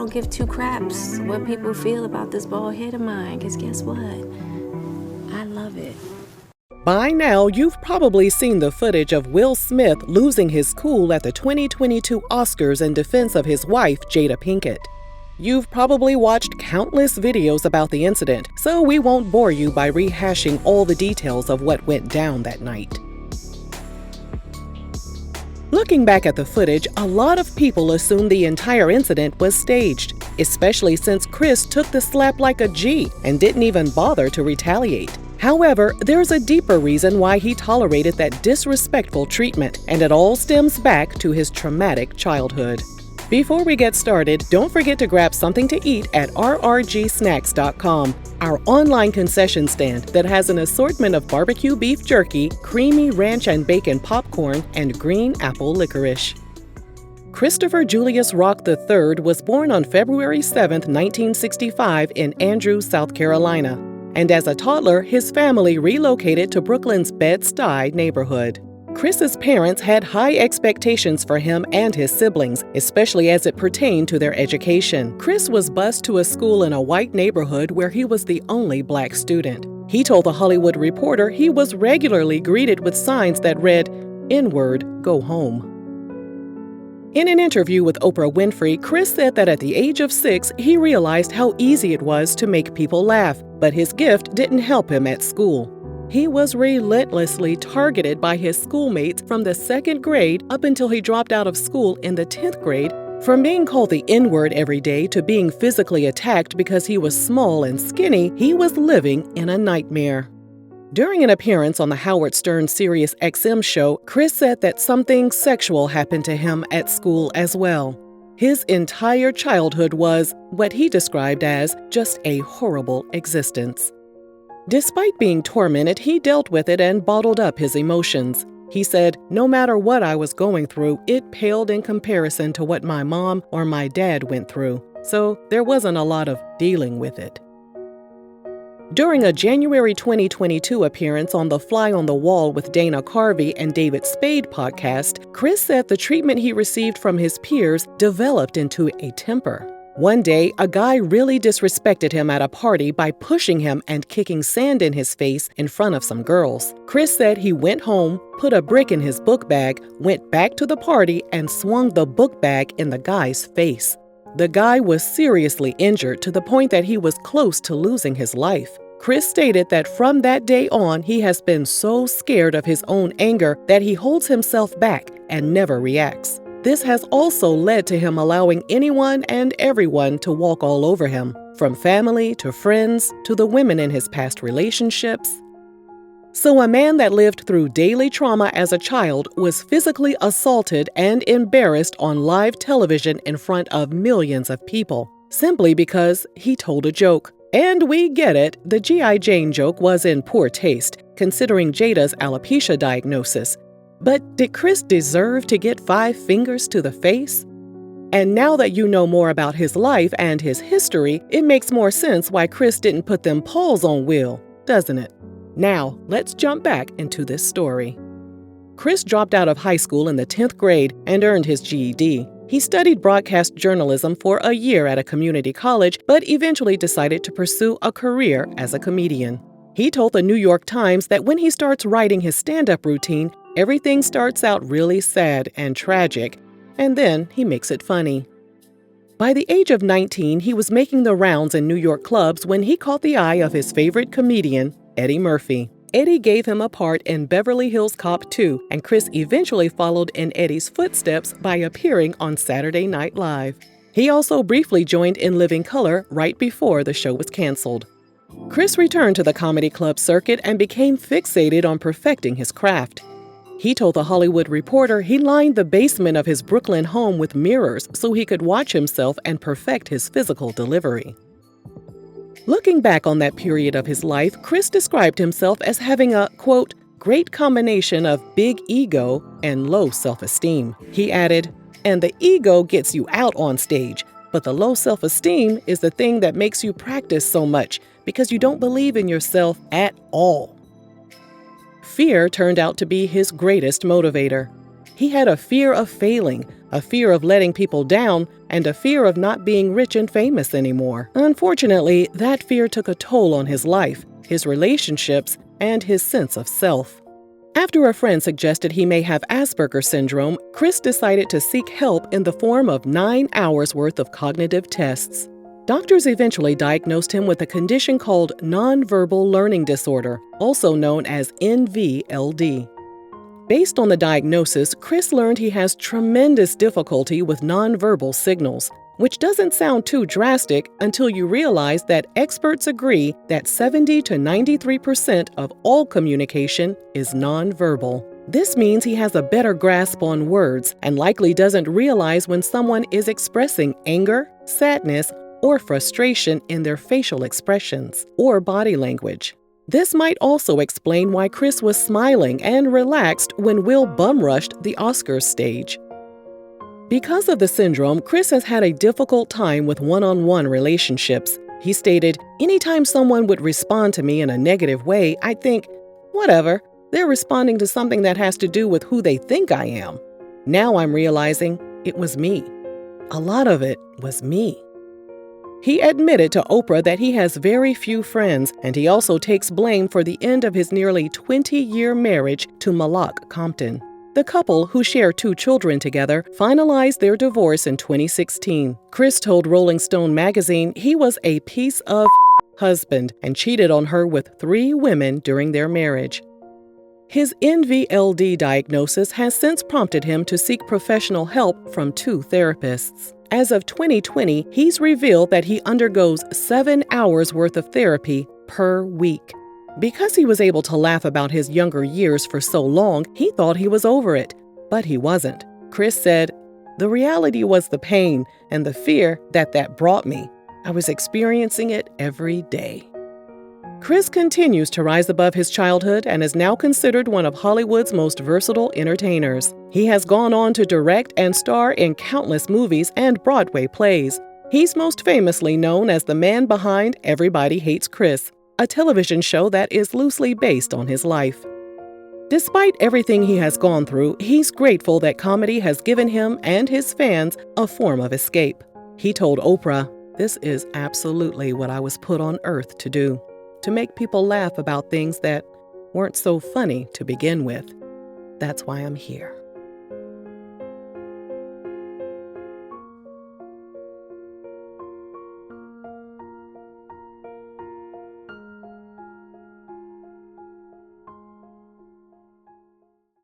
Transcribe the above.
don't give two craps what people feel about this bald head of mine, because guess what? I love it. By now, you've probably seen the footage of Will Smith losing his cool at the 2022 Oscars in defense of his wife, Jada Pinkett. You've probably watched countless videos about the incident, so we won't bore you by rehashing all the details of what went down that night. Looking back at the footage, a lot of people assume the entire incident was staged, especially since Chris took the slap like a G and didn't even bother to retaliate. However, there's a deeper reason why he tolerated that disrespectful treatment, and it all stems back to his traumatic childhood. Before we get started, don't forget to grab something to eat at rrgsnacks.com, our online concession stand that has an assortment of barbecue beef jerky, creamy ranch and bacon popcorn, and green apple licorice. Christopher Julius Rock III was born on February 7, 1965 in Andrews, South Carolina, and as a toddler, his family relocated to Brooklyn's Bed-Stuy neighborhood. Chris's parents had high expectations for him and his siblings, especially as it pertained to their education. Chris was bused to a school in a white neighborhood where he was the only black student. He told The Hollywood Reporter he was regularly greeted with signs that read, "N-word, go home." In an interview with Oprah Winfrey, Chris said that at the age of 6, he realized how easy it was to make people laugh, but his gift didn't help him at school. He was relentlessly targeted by his schoolmates from the 2nd grade up until he dropped out of school in the 10th grade. From being called the N-word every day to being physically attacked because he was small and skinny, he was living in a nightmare. During an appearance on the Howard Stern Sirius XM show, Chris said that something sexual happened to him at school as well. His entire childhood was what he described as just a horrible existence. Despite being tormented, he dealt with it and bottled up his emotions. He said, "No matter what I was going through, it paled in comparison to what my mom or my dad went through, so there wasn't a lot of dealing with it." During a January 2022 appearance on the Fly on the Wall with Dana Carvey and David Spade podcast, Chris said the treatment he received from his peers developed into a temper. One day, a guy really disrespected him at a party by pushing him and kicking sand in his face in front of some girls. Chris said he went home, put a brick in his book bag, went back to the party, and swung the book bag in the guy's face. The guy was seriously injured to the point that he was close to losing his life. Chris stated that from that day on, he has been so scared of his own anger that he holds himself back and never reacts. This has also led to him allowing anyone and everyone to walk all over him, from family to friends to the women in his past relationships. So a man that lived through daily trauma as a child was physically assaulted and embarrassed on live television in front of millions of people, simply because he told a joke. And we get it, the G.I. Jane joke was in poor taste, considering Jada's alopecia diagnosis. But did Chris deserve to get 5 fingers to the face? And now that you know more about his life and his history, it makes more sense why Chris didn't put them paws on Will, doesn't it? Now, let's jump back into this story. Chris dropped out of high school in the 10th grade and earned his GED. He studied broadcast journalism for a year at a community college, but eventually decided to pursue a career as a comedian. He told the New York Times that when he starts writing his stand-up routine, everything starts out really sad and tragic, and then he makes it funny. By the age of 19, he was making the rounds in New York clubs when he caught the eye of his favorite comedian, Eddie Murphy. Eddie gave him a part in Beverly Hills Cop 2, and Chris eventually followed in Eddie's footsteps by appearing on Saturday Night Live. He also briefly joined In Living Color right before the show was canceled. Chris returned to the comedy club circuit and became fixated on perfecting his craft. He told The Hollywood Reporter he lined the basement of his Brooklyn home with mirrors so he could watch himself and perfect his physical delivery. Looking back on that period of his life, Chris described himself as having a, quote, great combination of big ego and low self-esteem. He added, "And the ego gets you out on stage, but the low self-esteem is the thing that makes you practice so much because you don't believe in yourself at all." Fear turned out to be his greatest motivator. He had a fear of failing, a fear of letting people down, and a fear of not being rich and famous anymore. Unfortunately, that fear took a toll on his life, his relationships, and his sense of self. After a friend suggested he may have Asperger's syndrome, Chris decided to seek help in the form of 9 hours worth of cognitive tests. Doctors eventually diagnosed him with a condition called nonverbal learning disorder, also known as NVLD. Based on the diagnosis, Chris learned he has tremendous difficulty with nonverbal signals, which doesn't sound too drastic until you realize that experts agree that 70 to 93% of all communication is nonverbal. This means he has a better grasp on words and likely doesn't realize when someone is expressing anger, sadness, or frustration in their facial expressions or body language. This might also explain why Chris was smiling and relaxed when Will bum-rushed the Oscars stage. Because of the syndrome, Chris has had a difficult time with one-on-one relationships. He stated, "Anytime someone would respond to me in a negative way, I'd think, whatever, they're responding to something that has to do with who they think I am. Now I'm realizing it was me. A lot of it was me." He admitted to Oprah that he has very few friends, and he also takes blame for the end of his nearly 20-year marriage to Malak Compton. The couple, who share 2 children together, finalized their divorce in 2016. Chris told Rolling Stone magazine he was a piece of husband and cheated on her with 3 women during their marriage. His NVLD diagnosis has since prompted him to seek professional help from 2 therapists. As of 2020, he's revealed that he undergoes 7 hours worth of therapy per week. Because he was able to laugh about his younger years for so long, he thought he was over it, but he wasn't. Chris said, "The reality was the pain and the fear that brought me. I was experiencing it every day." Chris continues to rise above his childhood and is now considered one of Hollywood's most versatile entertainers. He has gone on to direct and star in countless movies and Broadway plays. He's most famously known as the man behind Everybody Hates Chris, a television show that is loosely based on his life. Despite everything he has gone through, he's grateful that comedy has given him and his fans a form of escape. He told Oprah, "This is absolutely what I was put on earth to do, to make people laugh about things that weren't so funny to begin with. That's why I'm here."